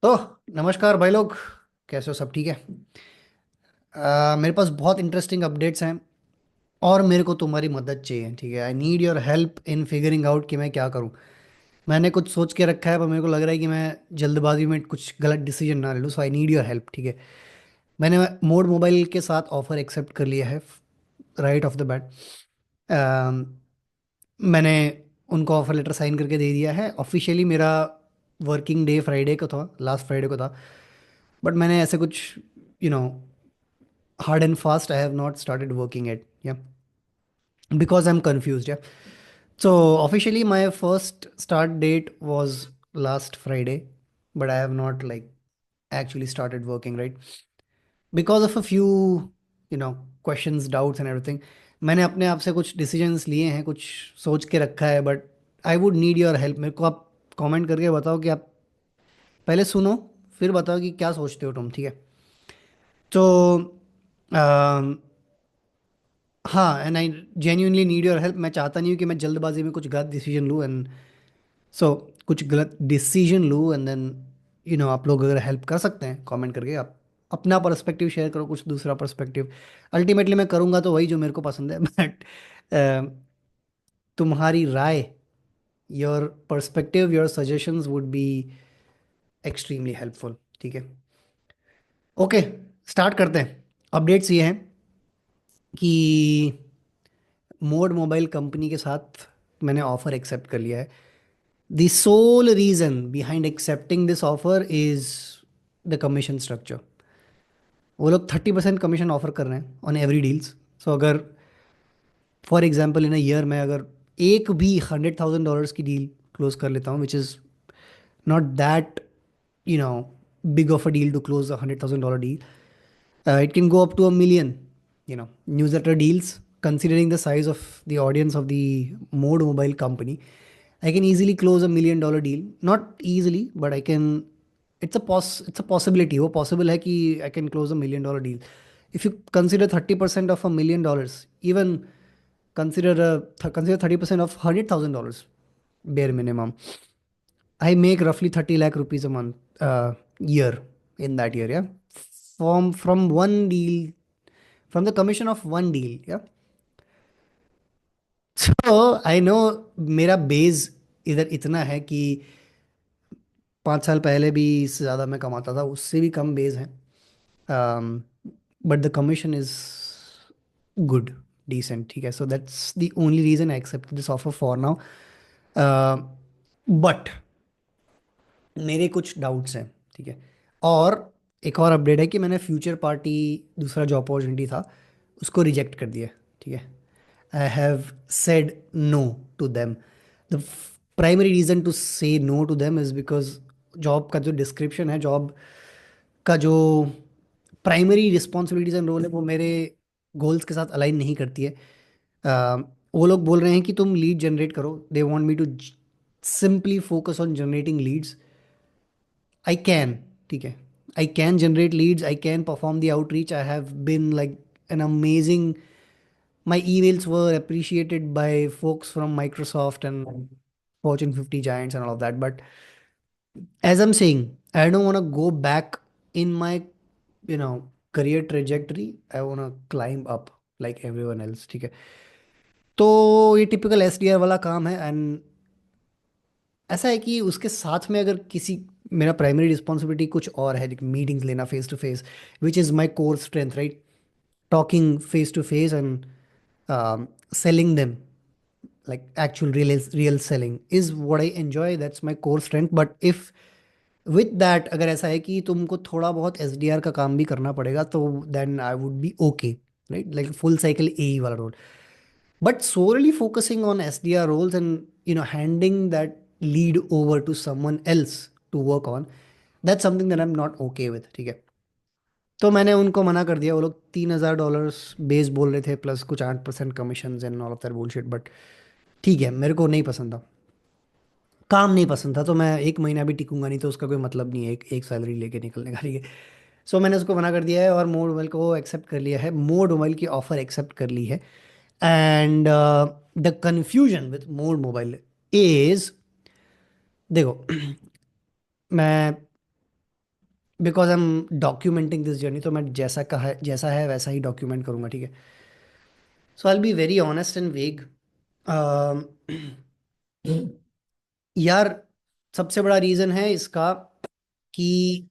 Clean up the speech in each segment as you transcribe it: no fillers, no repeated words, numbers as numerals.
तो नमस्कार भाई लोग। कैसे हो? सब ठीक है? मेरे पास बहुत इंटरेस्टिंग अपडेट्स हैं और मेरे को तुम्हारी मदद चाहिए। ठीक है, I need your help in figuring out कि मैं क्या करूं। मैंने कुछ सोच के रखा है पर मेरे को लग रहा है कि मैं जल्दबाजी में कुछ गलत डिसीजन ना ले लूं। सो आई नीड योर हेल्प। ठीक है, मैंने मोड मोबाइल के साथ ऑफर एक्सेप्ट कर लिया है राइट ऑफ द बैट। मैंने उनको ऑफर लेटर साइन करके दे दिया है ऑफिशियली। मेरा वर्किंग डे फ्राइडे को था, लास्ट फ्राइडे को था। बट मैंने ऐसे कुछ you know hard and fast I have not started working it, yeah, because I'm confused, yeah. So officially my first start date was last Friday, but I have not like actually started working, right? Because of a few questions, doubts and everything. मैंने अपने आप से कुछ decisions लिए हैं, कुछ सोच के रखा है, but I would need your help. मेरे को आप कमेंट करके बताओ कि आप पहले सुनो, फिर बताओ कि क्या सोचते हो तुम। ठीक है, तो हाँ, and I genuinely need your help. मैं चाहता नहीं हूँ कि मैं जल्दबाजी में कुछ गलत डिसीजन लूँ, एंड सो कुछ गलत डिसीजन लूँ एंड देन आप लोग अगर हेल्प कर सकते हैं कमेंट करके, आप अपना पर्सपेक्टिव शेयर करो, कुछ दूसरा पर्सपेक्टिव। अल्टीमेटली मैं करूँगा तो वही जो मेरे को पसंद है बट तुम्हारी राय, your perspective, your suggestions would be extremely helpful. ठीक है, ओके, स्टार्ट करते हैं। अपडेट्स ये हैं कि मोड मोबाइल कंपनी के साथ मैंने ऑफर एक्सेप्ट कर लिया है। The sole reason behind accepting this offer is the commission structure. वो लोग 30% कमीशन ऑफर कर रहे हैं ऑन एवरी डील्स। सो अगर for example in a year में अगर एक भी $100,000 की डील क्लोज कर लेता हूँ, which is not that you know big of a deal to close a $100,000 deal. It can go up to a million, newsletter deals. Considering the size of the audience of the Mode Mobile company, I can easily close $1 million deal. Not easily, but I can. It's a possibility. वो possible है कि I can close $1 million deal. If you consider 30% of $1 million, even consider 30% of $100,000, bare minimum. I make roughly 30 lakh rupees a month, year, in that year, yeah. From one deal, from the commission of one deal, yeah. So I know मेरा base इधर इतना है कि 5 साल पहले भी इससे ज़्यादा मैं कमाता था, उससे भी कम बेस है। But the commission is good, decent. ठीक है, so that's the only reason I accept this offer for now. But मेरे कुछ डाउट्स हैं। ठीक है, और एक और अपडेट है कि मैंने फ्यूचर पार्टी, दूसरा जो अपॉर्चुनिटी था, उसको रिजेक्ट कर दिया। ठीक है, I have said no to them. The primary reason to say no to them is because job का जो डिस्क्रिप्शन है, जॉब का जो प्राइमरी रिस्पॉन्सिबिलिटीज एंड रोल है, वो मेरे गोल्स के साथ अलाइन नहीं करती है। वो लोग बोल रहे हैं कि तुम लीड जनरेट करो। They want me to simply focus on generating leads. I can, ठीक है, I can generate leads, I can perform the outreach. I have been like an amazing, my emails were appreciated by folks from Microsoft and Fortune 50 giants and all of that. But as I'm saying, I don't want to go back in my, career trajectory. I want to climb up like everyone else, ठीक है। तो ये typical SDR वाला काम है, and ऐसा है कि उसके साथ में अगर किसी, मेरा प्राइमरी रिस्पॉन्सिबिलिटी कुछ और है, मीटिंग्स लेना face to face, which is my core strength, right? Talking face to face and selling them, like actual real selling is what I enjoy. That's my core strength. But if with that, अगर ऐसा है कि तुमको थोड़ा बहुत SDR का काम भी करना पड़ेगा, तो then I would be okay, right? Like full cycle AE वाला role. But solely focusing on SDR roles and handing that lead over to someone else to work on, that's something that I'm not okay with, ठीक है। तो मैंने उनको मना कर दिया। वो लोग $3,000 बेस बोल रहे थे, प्लस कुछ 8% commission and all of that bullshit. But ठीक है, मेरे को नहीं पसंद था, काम नहीं पसंद था, तो मैं एक महीना भी टिकूंगा नहीं, तो उसका कोई मतलब नहीं है एक एक सैलरी लेके निकलने का, ठीक है। सो मैंने उसको मना कर दिया है और मोड मोबाइल को एक्सेप्ट कर लिया है, मोड मोबाइल की ऑफर एक्सेप्ट कर ली है। And the confusion with mode mobile is, देखो मैं because I am documenting this journey, तो मैं जैसा है वैसा ही डॉक्यूमेंट करूंगा, ठीक है। So I be very honest and वेग। यार, सबसे बड़ा रीजन है इसका कि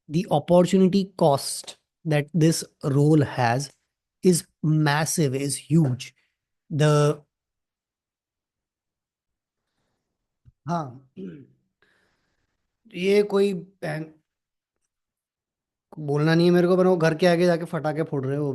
the opportunity cost that this role has is massive, is huge. The हाँ, ये कोई बोलना नहीं है मेरे को, पर वो घर के आगे जाके फटाके फोड़ रहे हो।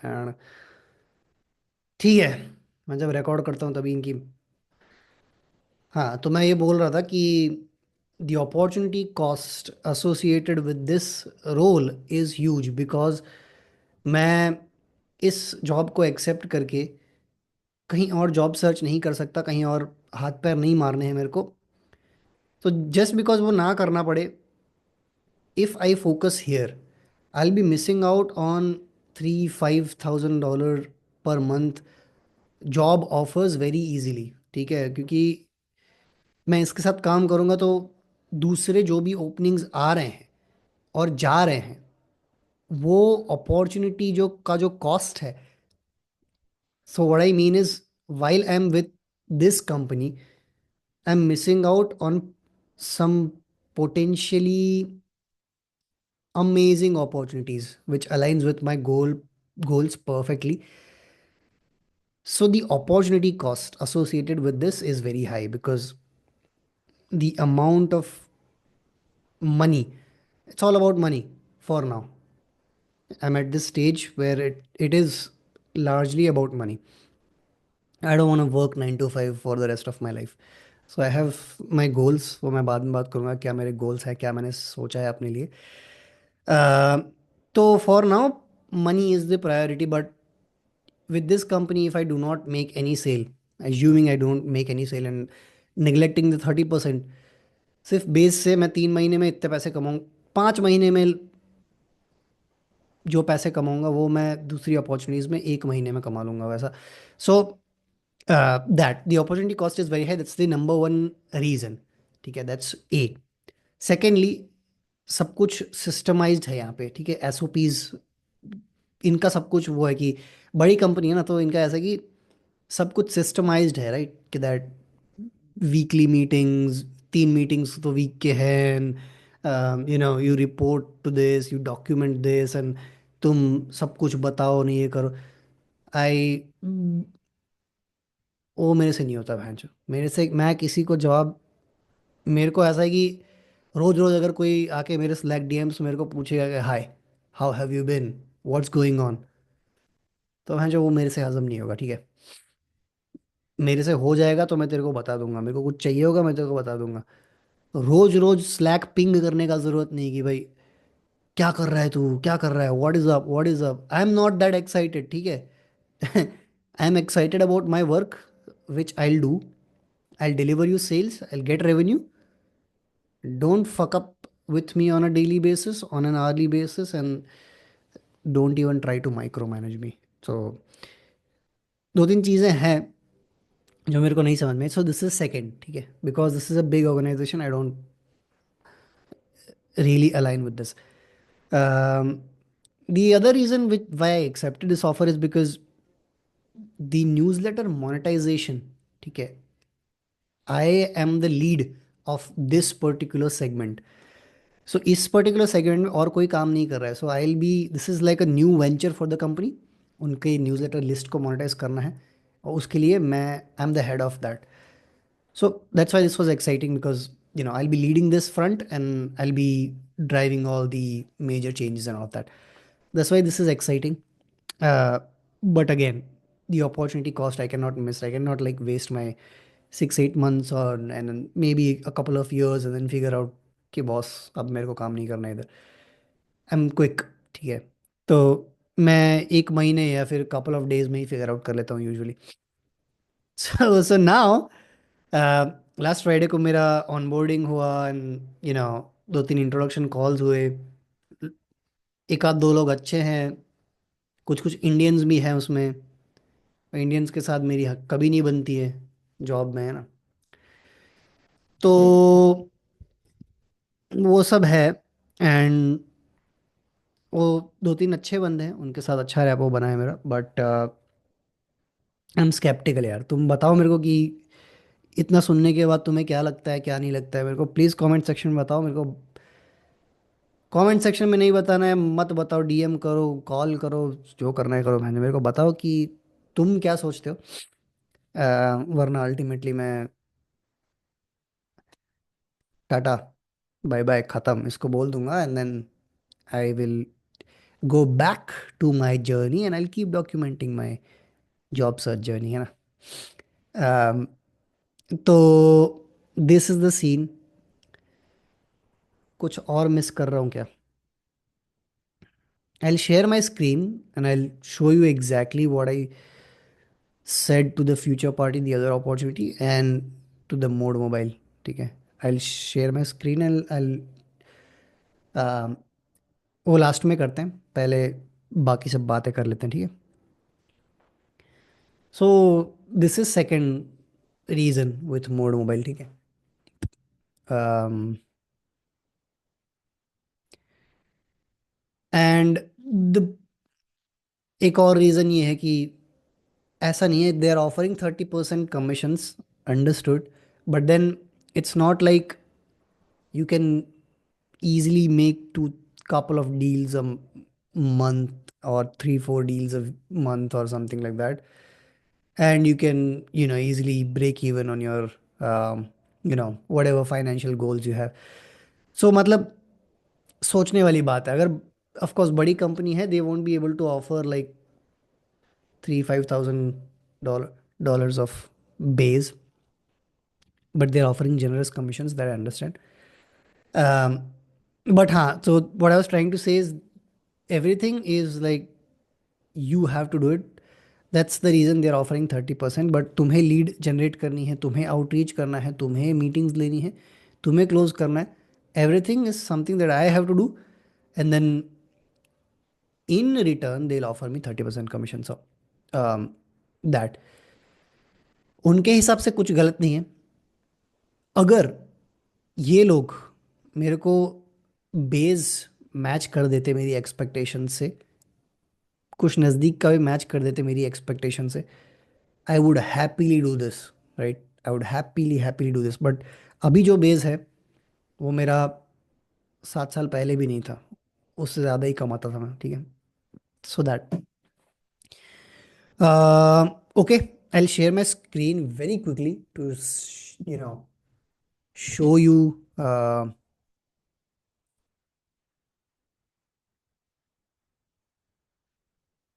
And ठीक है, मैं जब रिकॉर्ड करता हूँ तभी इनकी। हाँ, तो मैं ये बोल रहा था कि the opportunity cost associated with this role is huge because मैं इस जॉब को एक्सेप्ट करके कहीं और जॉब सर्च नहीं कर सकता, कहीं और हाथ पैर नहीं मारने हैं मेरे को। तो जस्ट बिकॉज वो ना करना पड़े, if I focus here, I B missing out on 3-5 thousand dollar per month job offers very easily, ठीक है। क्योंकि मैं इसके साथ काम करूंगा तो दूसरे जो भी ओपनिंग्स आ रहे हैं और जा रहे हैं, वो अपॉर्चुनिटी जो कॉस्ट है। So what I mean is, while I am with this company, I'm missing out on some potentially amazing opportunities which aligns with my goals perfectly. So the opportunity cost associated with this is very high because the amount of money, it's all about money for now. I'm at this stage where it is largely about money. I don't want to work 9 to 5 for the rest of my life. So I have my goals, वो मैं बाद में बात करूंगा क्या मेरे goals है, क्या मैंने सोचा है अपने लिए। Uh, so for now, money is the priority. But with this company, if I do not make any sale, assuming I don't make any sale and neglecting the 30%, सिर्फ बेस से मैं 3 महीने में इतने पैसे कमाऊँ, 5 महीने में जो पैसे कमाऊंगा वो मैं दूसरी अपॉर्चुनिटीज में 1 महीने में कमा लूंगा वैसा। So that the opportunity cost is very high, that's the number one reason, ठीक है। That's a. सेकेंडली, सब कुछ सिस्टमाइज्ड है यहाँ पे, ठीक है। एसओपीज, इनका सब कुछ वो है कि बड़ी कंपनी है ना, तो इनका ऐसा है कि सब कुछ सिस्टमाइज्ड है, राइट। कि दैट वीकली मीटिंग्स, 3 मीटिंग्स तो वीक के हैं, you report to this, you document this, and तुम सब कुछ बताओ, नहीं ये करो। आई वो मेरे से नहीं होता बहन चो, मेरे से मैं किसी को जवाब, मेरे को ऐसा है कि रोज रोज अगर कोई आके मेरे स्लैक डीएम्स मेरे को पूछेगा कि hi, how have you been, what's going on, तो बहन जो वो मेरे से हजम नहीं होगा, ठीक है। मेरे से हो जाएगा तो मैं तेरे को बता दूंगा, मेरे को कुछ चाहिए होगा मैं तेरे को बता दूंगा। रोज रोज स्लैक पिंग करने का जरूरत नहीं कि भाई क्या कर रहा है तू, क्या कर रहा है, what is up, what is up. I am not that excited, ठीक है। I am excited about my work which I do, I deliver you sales, I get revenue. Don't fuck up with me on a daily basis, on an hourly basis, and don't even try to micromanage me. So दो तीन चीज़ें हैं जो मेरे को नहीं समझ में, सो दिस इज सेकंड, ठीक है। Because this is a big organization, I don't really align with this. The other reason why I accepted this offer is because the newsletter monetization, ठीक है, I am the lead of this particular segment. सो इस particular segment में और कोई काम नहीं कर रहा है, so I will be, this is like a new venture for the company. उनके न्यूज़लेटर लिस्ट को मोनेटाइज करना है और उसके लिए मैं I am the head of that. So that's why this was exciting because I'll be leading this front and I'll be driving all the major changes and all of that. That's why this is exciting. Uh, but again, the opportunity cost I cannot miss. I cannot like waste my 6-8 months on and then maybe a couple of years and then figure out कि boss अब मेरे को काम नहीं करना है इधर। I am quick, ठीक है। तो मैं 1 महीने या फिर कपल ऑफ डेज में ही फिगर आउट कर लेता हूँ usually. So now last Friday को मेरा ऑनबोर्डिंग हुआ एंड 2-3 इंट्रोडक्शन कॉल्स हुए। एक आध दो लोग अच्छे हैं, कुछ कुछ इंडियंस भी हैं उसमें। इंडियंस के साथ मेरी कभी नहीं बनती है जॉब में, है ना। तो वो सब है। एंड वो दो तीन अच्छे बंदे हैं, उनके साथ अच्छा रैपो बना है मेरा, बट आई एम स्केप्टिकल यार। तुम बताओ मेरे को कि इतना सुनने के बाद तुम्हें क्या लगता है क्या नहीं लगता है, मेरे को प्लीज़ कमेंट सेक्शन में बताओ मेरे को। कमेंट सेक्शन में नहीं बताना है मत बताओ, डीएम करो, कॉल करो, जो करना है करो, मैंने मेरे को बताओ कि तुम क्या सोचते हो। वरना अल्टीमेटली मैं टाटा बाय बाय ख़त्म इसको बोल दूंगा, and then I will go back to my journey and I keep documenting my job search journey, है ना। तो दिस इज द सीन। कुछ और मिस कर रहा हूँ क्या? आई share my screen and I show you exactly what I said to the future party the other opportunity and to the mode mobile, ठीक है। I'll share my screen and I'll वो last में करते हैं, पहले बाकी सब बातें कर लेते हैं, ठीक है। So this is second reason with mode mobile, ठीक है। एंड द एक और रीज़न ये है कि ऐसा नहीं है, they are offering 30% commissions, understood, but then it's not like you can easily make two couple of deals a month or 3 4 deals a month or something like that, and you can easily break even on your whatever financial goals you have. So मतलब सोचने वाली बात है। अगर of course बड़ी company है, they won't be able to offer like 3 5,000 dollars of base, but they are offering generous commissions, that I understand. um, but हाँ, so what I was trying to say is everything is like you have to do it. That's the reason they are offering 30%, but तुम्हें lead generate करनी है, तुम्हें outreach करना है, तुम्हें meetings लेनी है, तुम्हें क्लोज करना है, everything is something that I have to do, and then in return they'll offer me 30% commission. So that उनके हिसाब से कुछ गलत नहीं है। अगर ये लोग मेरे को बेस मैच कर देते मेरी एक्सपेक्टेशन से, कुछ नज़दीक का भी मैच कर देते मेरी एक्सपेक्टेशन से, I would happily do this, right. I would happily happily do this, but अभी जो बेस है वो मेरा 7 साल पहले भी नहीं था, उससे ज़्यादा ही कमाता था मैं, ठीक है। So that okay, I share my screen very quickly to you know show you.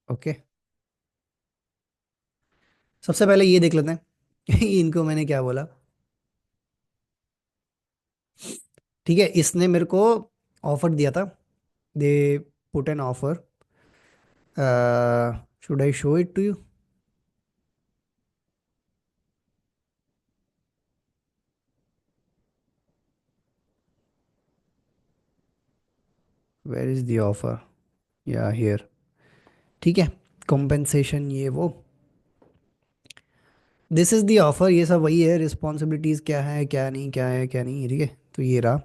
Okay, सबसे पहले ये देख लेते हैं इनको मैंने क्या बोला, ठीक है। इसने मेरे को ऑफर दिया था, they put an offer, should I show it to you? Where is the offer? या हियर, ठीक है। कॉम्पेंसेशन ये वो, दिस इज द ऑफर, ये सब वही है। रिस्पॉन्सिबिलिटीज़ क्या है क्या नहीं, क्या है क्या नहीं, ठीक है। तो ये रहा,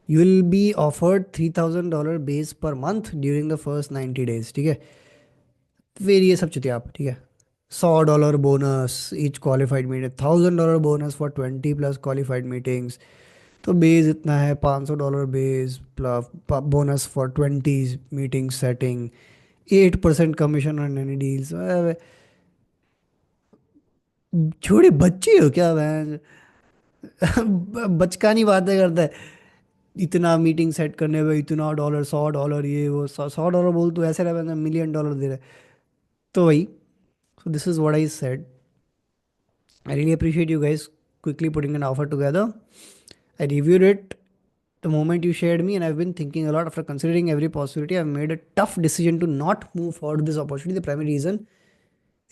you will be offered $3,000 base per month during the first 90 days, ठीक है। फिर ये सब चुतिया आप, ठीक है। $100 bonus each qualified meeting, $1,000 bonus for 20+ qualified meetings. तो बेस इतना है, $500 base plus bonus for 20 meeting setting, 8% commission on any deals. छोटे बच्चे हो क्या मैं बचकानी बातें करता है। इतना मीटिंग सेट करने में इतना डॉलर, $100, ये वो, 100 $100 बोल तो ऐसे रहे $1 million दे रहे। तो वही, so this is what I said. I really appreciate you guys quickly putting an offer together. I reviewed it the moment you shared me, and I've been thinking a lot. After considering every possibility, I've made a tough decision to not move forward with this opportunity. The primary reason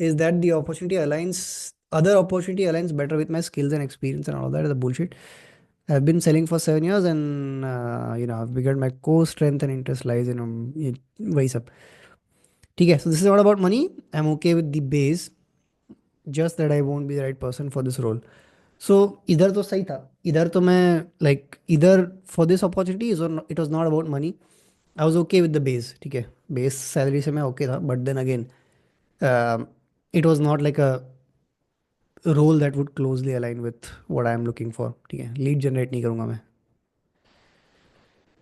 is that the other opportunity aligns better with my skills and experience, and all that is the bullshit. I've been selling for 7 years, and I've begun my core strength and interest lies in वही सब, ठीक है। So this is not about money. I'm okay with the base, just that I won't be the right person for this role. So इधर तो सही था, इधर तो मैं like इधर for this opportunity is it was not about money. I was okay with the base, ठीक है, बेस सैलरी से मैं ओके था, but then again it was not like a role that would closely align with what I am looking for, ठीक है, lead generate नहीं करूँगा मैं।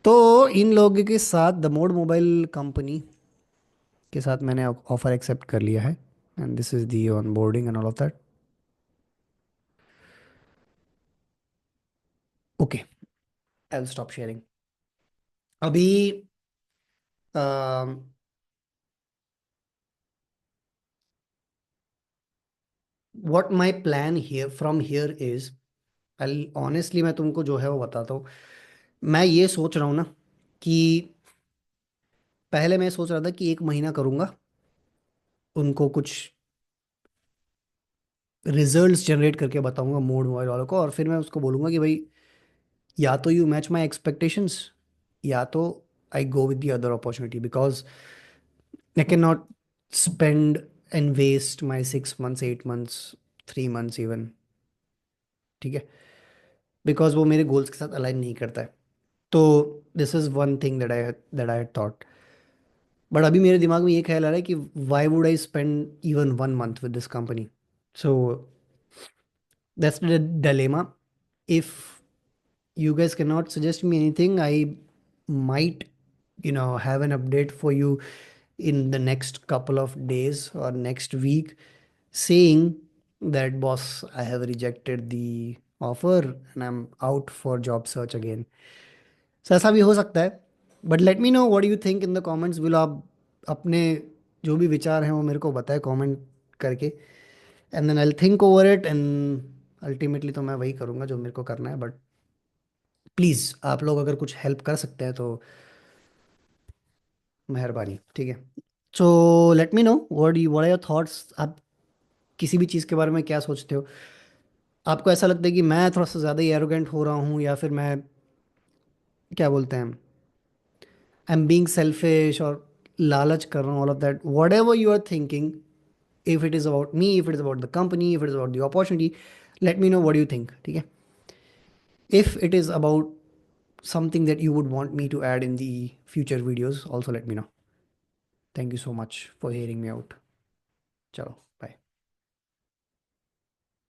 तो इन लोगों के साथ द मोड मोबाइल कंपनी के साथ मैंने ऑफर एक्सेप्ट कर लिया है, and this is the onboarding and all of that. Okay, I will stop sharing अभी। What my plan here from here is, I honestly मैं तुमको जो है वो बताता हूँ। मैं ये सोच रहा हूँ ना कि पहले मैं सोच रहा था कि एक महीना करूँगा, उनको कुछ रिजल्ट्स जनरेट करके बताऊंगा मोड मोबाइल वालों को, और फिर मैं उसको बोलूँगा कि भाई या तो यू मैच माई एक्सपेक्टेशंस, या तो I go with the other opportunity, because I can not spend and waste my 6 months, 8 months, 3 months even, ठीक है, बिकॉज वो मेरे गोल्स के साथ अलाइन नहीं करता है। तो this is one thing that I thought, but अभी मेरे दिमाग में ये ख्याल आ रहा है कि why would I spend even 1 month with this company. So that's the dilemma. If you guys cannot suggest me anything, I might, have an update for you in the next couple of days or next week, saying that boss, I have rejected the offer and I'm out for job search again. So ऐसा भी हो सकता है, but let me know what you think in the comments. Will आप अपने जो भी विचार हैं वो मेरे को बताएं कमेंट करके, and then I think over it, and ultimately तो मैं वही करूँगा जो मेरे को करना है। बट प्लीज़ आप लोग अगर कुछ हेल्प कर सकते हैं तो मेहरबानी, ठीक है। So let me know what are your thoughts. आप किसी भी चीज़ के बारे में क्या सोचते हो? आपको ऐसा लगता है कि मैं थोड़ा सा ज़्यादा ही एरोगेंट हो रहा हूँ, या फिर मैं, क्या बोलते हैं, आई एम बीइंग सेल्फिश और लालच कर रहा हूँ, all of that, whatever you are thinking, if it is about me, if it is about the company, if it is about the opportunity, let me know what you think, ठीक है। If it is about something that you would want me to add in the future videos, also let me know. Thank you so much for hearing me out. Chalo.